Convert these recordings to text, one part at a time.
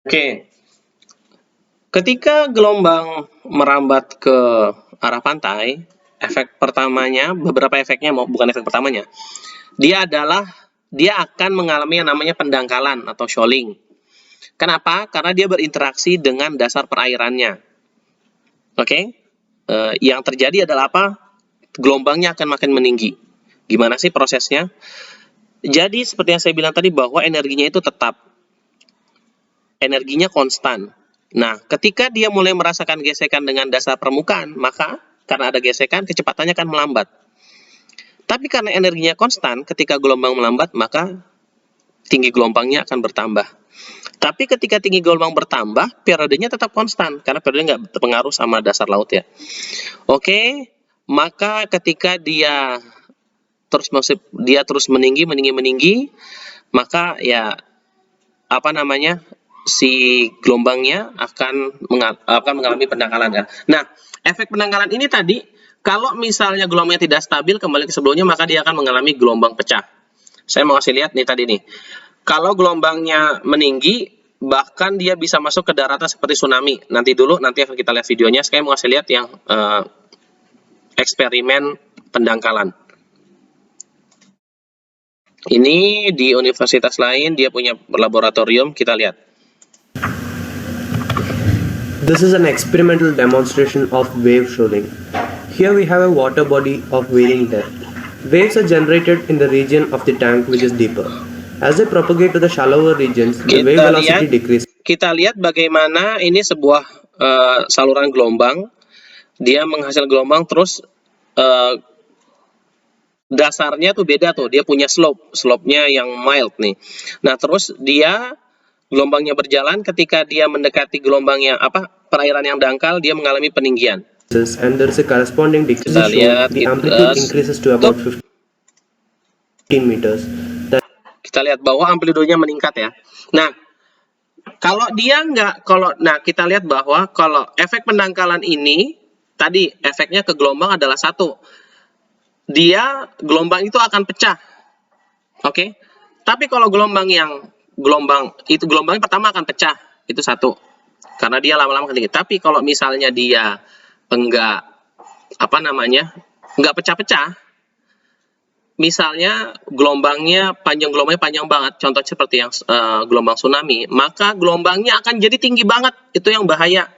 Oke, ketika gelombang merambat ke arah pantai, efek pertamanya, beberapa efeknya, bukan efek pertamanya, dia akan mengalami yang namanya pendangkalan atau shoaling. Kenapa? Karena dia berinteraksi dengan dasar perairannya. Oke, yang terjadi adalah apa? Gelombangnya akan makin meninggi. Gimana sih prosesnya? Jadi seperti yang saya bilang tadi bahwa energinya itu tetap, energinya konstan. Nah, ketika dia mulai merasakan gesekan dengan dasar permukaan, maka karena ada gesekan, kecepatannya akan melambat. Tapi karena energinya konstan, ketika gelombang melambat, maka tinggi gelombangnya akan bertambah. Tapi ketika tinggi gelombang bertambah, periodenya tetap konstan, karena periodenya nggak terpengaruh sama dasar laut ya. Oke, maka ketika dia terus meninggi, maka ya apa namanya, si gelombangnya akan mengalami pendangkalan ya. Nah, efek pendangkalan ini tadi, kalau misalnya gelombangnya tidak stabil kembali ke sebelumnya, maka dia akan mengalami gelombang pecah. Saya mau kasih lihat nih tadi nih. Kalau gelombangnya meninggi, bahkan dia bisa masuk ke daratan seperti tsunami. Nanti akan kita lihat videonya. Saya mau kasih lihat yang eksperimen pendangkalan. Ini di universitas lain, dia punya laboratorium, kita lihat. This is an experimental demonstration of wave shoaling. Here we have a water body of varying depth. Waves are generated in the region of the tank which is deeper. As they propagate to the shallower regions, the wave velocity decreases. Kita lihat bagaimana ini sebuah saluran gelombang. Dia menghasilkan gelombang, terus dasarnya tuh beda tuh, dia punya slope-nya yang mild nih. Nah, terus dia gelombangnya berjalan, ketika dia mendekati gelombang yang perairan yang dangkal, dia mengalami peninggian. And there is a corresponding decrease. The amplitude increases to about 15 meters. Kita lihat bahwa amplitudenya meningkat ya. Nah, kita lihat bahwa kalau efek pendangkalan ini tadi efeknya ke gelombang adalah satu, gelombang itu akan pecah. Oke. Tapi kalau gelombangnya pertama akan pecah, itu satu. Karena dia lama-lama tinggi. Tapi kalau misalnya dia enggak pecah-pecah, misalnya gelombangnya panjang banget, contoh seperti yang gelombang tsunami, maka gelombangnya akan jadi tinggi banget. Itu yang bahaya.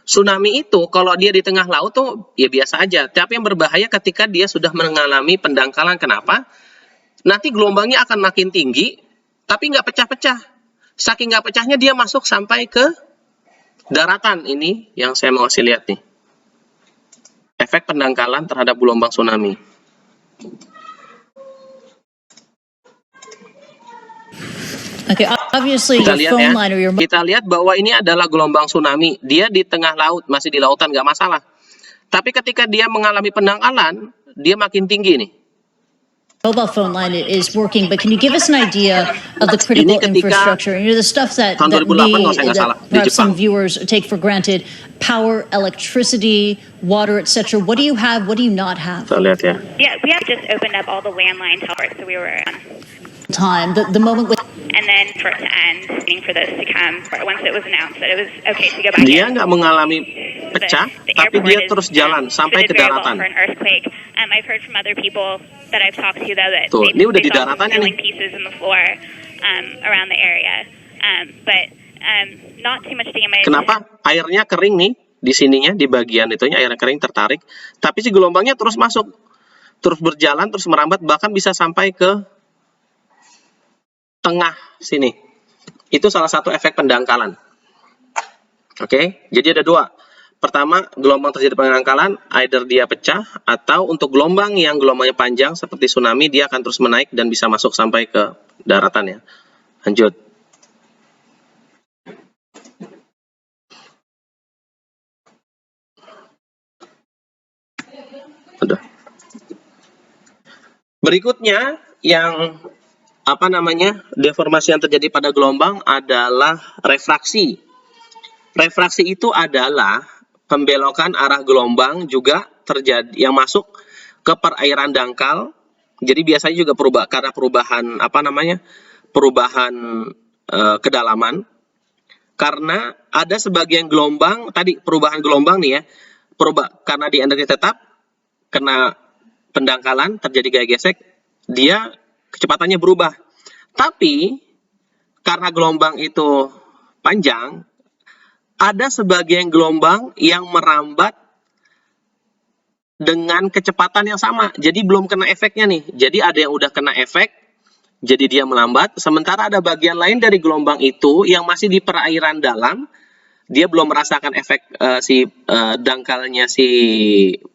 Tsunami itu kalau dia di tengah laut tuh ya biasa aja, tapi yang berbahaya ketika dia sudah mengalami pendangkalan. Kenapa? Nanti gelombangnya akan makin tinggi, tapi nggak pecah-pecah. Saking nggak pecahnya dia masuk sampai ke daratan. Ini yang saya mau kasih lihat nih. Efek pendangkalan terhadap gelombang tsunami. Okay, obviously kita lihat ya. Kita lihat bahwa ini adalah gelombang tsunami. Dia di tengah laut, masih di lautan, nggak masalah. Tapi ketika dia mengalami pendangkalan, dia makin tinggi nih. Mobile phone line is working, but can you give us an idea of the critical infrastructure? You know, the stuff that perhaps some viewers take for granted: power, electricity, water, etc. What do you have? What do you not have? Kita lihat ya. Yeah, we have just opened up all the landline towers, so we were time the moment with. And then for it to end, waiting for those to come. Once it was announced that it was okay to go back. Dia nggak mengalami pecah, tapi dia terus jalan sampai ke daratan. I've heard from other people that I've talked to though that tuh, ini udah di daratan nih. Pieces in the floor around the area, but not too much damage. Kenapa? Airnya kering nih di sininya, di bagian itunya airnya kering tertarik, tapi si gelombangnya terus masuk, terus berjalan, terus merambat, bahkan bisa sampai ke tengah sini. Itu salah satu efek pendangkalan. Oke, jadi ada dua. Pertama, gelombang terjadi pendangkalan, either dia pecah, atau untuk gelombang yang gelombangnya panjang seperti tsunami, dia akan terus menaik dan bisa masuk sampai ke daratan ya. Lanjut. Udah. Berikutnya yang deformasi yang terjadi pada gelombang adalah refraksi. Refraksi itu adalah pembelokan arah gelombang juga terjadi yang masuk ke perairan dangkal. Jadi biasanya juga karena perubahan kedalaman. Karena ada sebagian gelombang, tadi perubahan gelombang nih ya, karena di energi tetap, kena pendangkalan, terjadi gaya gesek, dia kecepatannya berubah. Tapi, karena gelombang itu panjang, ada sebagian gelombang yang merambat dengan kecepatan yang sama. Jadi belum kena efeknya nih. Jadi ada yang udah kena efek, jadi dia melambat. Sementara ada bagian lain dari gelombang itu yang masih di perairan dalam, dia belum merasakan efek dangkalnya si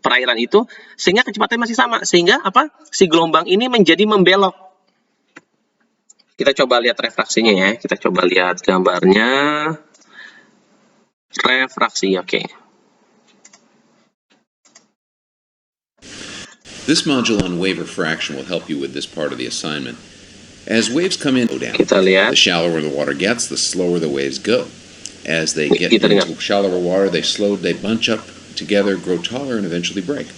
perairan itu, sehingga kecepatannya masih sama. Sehingga apa? Si gelombang ini menjadi membelok. Kita coba lihat refraksinya ya. Kita coba lihat gambarnya. Refraksi, oke. This module on wave refraction will help you with this part of the assignment. As waves come in, down. Kita lihat. The shallower the water gets, the slower the waves go. As they get Kita into dengar. shallower water, they bunch up together, grow taller, and eventually break.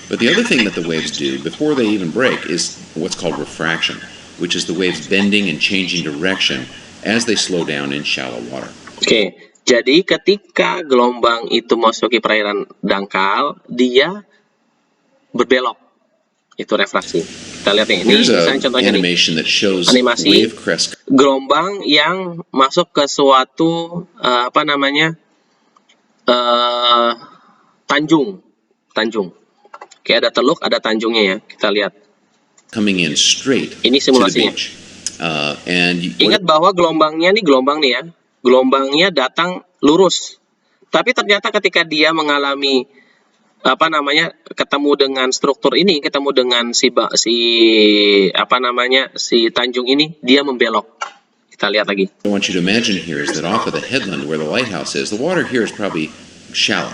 But the other thing that the waves do before they even break is what's called refraction, which is the waves bending and changing direction as they slow down in shallow water. Oke, jadi ketika gelombang itu masuki perairan dangkal, dia berbelok. Itu refraksi. Kita lihat nih, ini Here's misalnya an contohnya nih, animation that shows animasi wave crest gelombang yang masuk ke suatu tanjung. Oke, ada teluk, ada tanjungnya ya. Kita lihat. coming in straight Ini to the simulasinya. beach. And Ingat bahwa gelombang nih ya. Gelombangnya datang lurus. Tapi ternyata ketika dia mengalami ketemu dengan struktur ini, ketemu dengan si tanjung ini, dia membelok. Kita lihat lagi. I want you to imagine here is that off of the headland where the lighthouse is, the water here is probably shallow,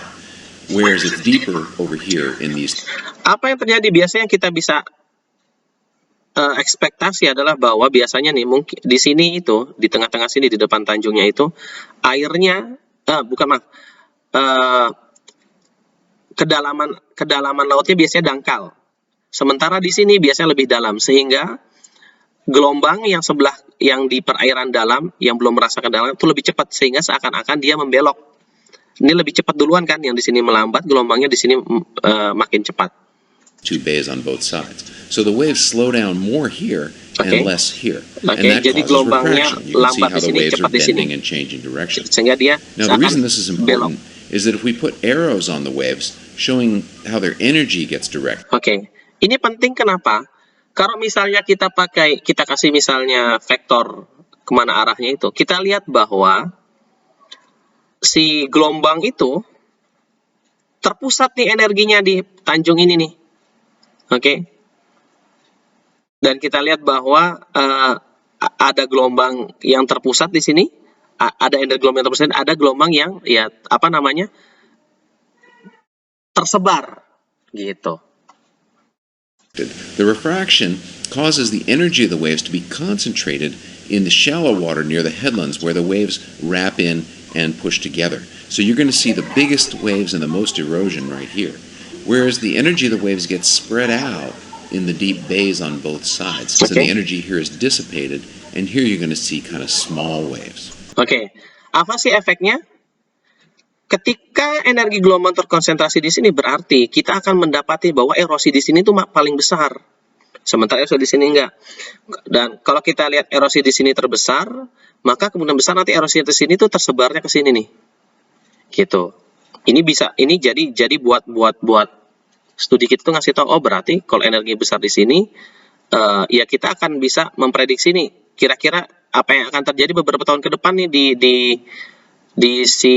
whereas it's deeper over here in these. Apa yang terjadi biasanya kita bisa ekspektasi adalah bahwa biasanya nih mungkin di sini itu, di tengah-tengah sini di depan tanjungnya itu, airnya kedalaman lautnya biasanya dangkal. Sementara di sini biasanya lebih dalam, sehingga gelombang yang di perairan dalam yang belum merasakan dalam itu lebih cepat, sehingga seakan-akan dia membelok. Ini lebih cepat duluan kan, yang di sini melambat, gelombangnya di sini makin cepat. Two bays on both sides. So the waves slow down more here and less here. And that jadi causes gelombangnya refraction. You can see lambat how di the sini, waves are cepat di sini. bending and changing direction. Sehingga dia Now the seakan reason this is belok. important is that if we put arrows on the waves showing how their energy gets directed. Oke, ini penting kenapa? Kalau misalnya kita kasih misalnya vektor kemana arahnya itu, kita lihat bahwa si gelombang itu terpusat nih energinya di tanjung ini nih. Oke. Dan kita lihat bahwa ada gelombang yang terpusat di sini, ada energi gelombang yang terpusat, ada gelombang yang tersebar gitu. The refraction causes the energy of the waves to be concentrated in the shallow water near the headlands where the waves wrap in and push together. So you're going to see the biggest waves and the most erosion right here. Whereas the energy of the waves gets spread out in the deep bays on both sides. So the energy here is dissipated, and here you're going to see kind of small waves. Oke, apa sih efeknya? Ketika energi gelombang terkonsentrasi di sini, berarti kita akan mendapati bahwa erosi di sini tuh paling besar. Sementara erosi di sini enggak. Dan kalau kita lihat erosi di sini terbesar, maka kemungkinan besar nanti erosi di sini tuh tersebarnya ke sini nih. Gitu. Ini jadi buat studi kita tuh ngasih tahu, oh berarti kalau energi besar di sini, ya kita akan bisa memprediksi nih kira-kira apa yang akan terjadi beberapa tahun ke depan nih di si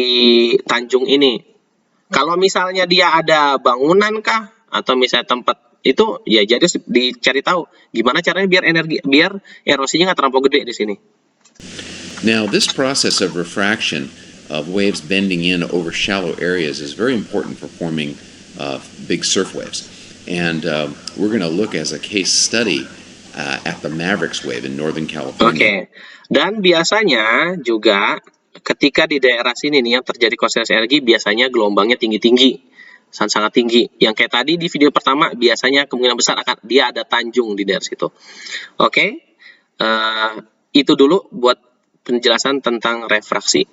tanjung ini. Kalau misalnya dia ada bangunan kah atau misalnya tempat itu, ya jadi dicari tahu gimana caranya biar erosinya nggak terlampau gede di sini. Now this process of refraction of waves bending in over shallow areas is very important for forming big surf waves. And we're going to look as a case study at the Mavericks wave in Northern California. Dan biasanya juga ketika di daerah sini nih yang terjadi konsentrasi energi, biasanya gelombangnya tinggi-tinggi, sangat tinggi. Yang kayak tadi di video pertama, biasanya kemungkinan besar dia ada tanjung di daerah situ. Itu dulu buat penjelasan tentang refraksi.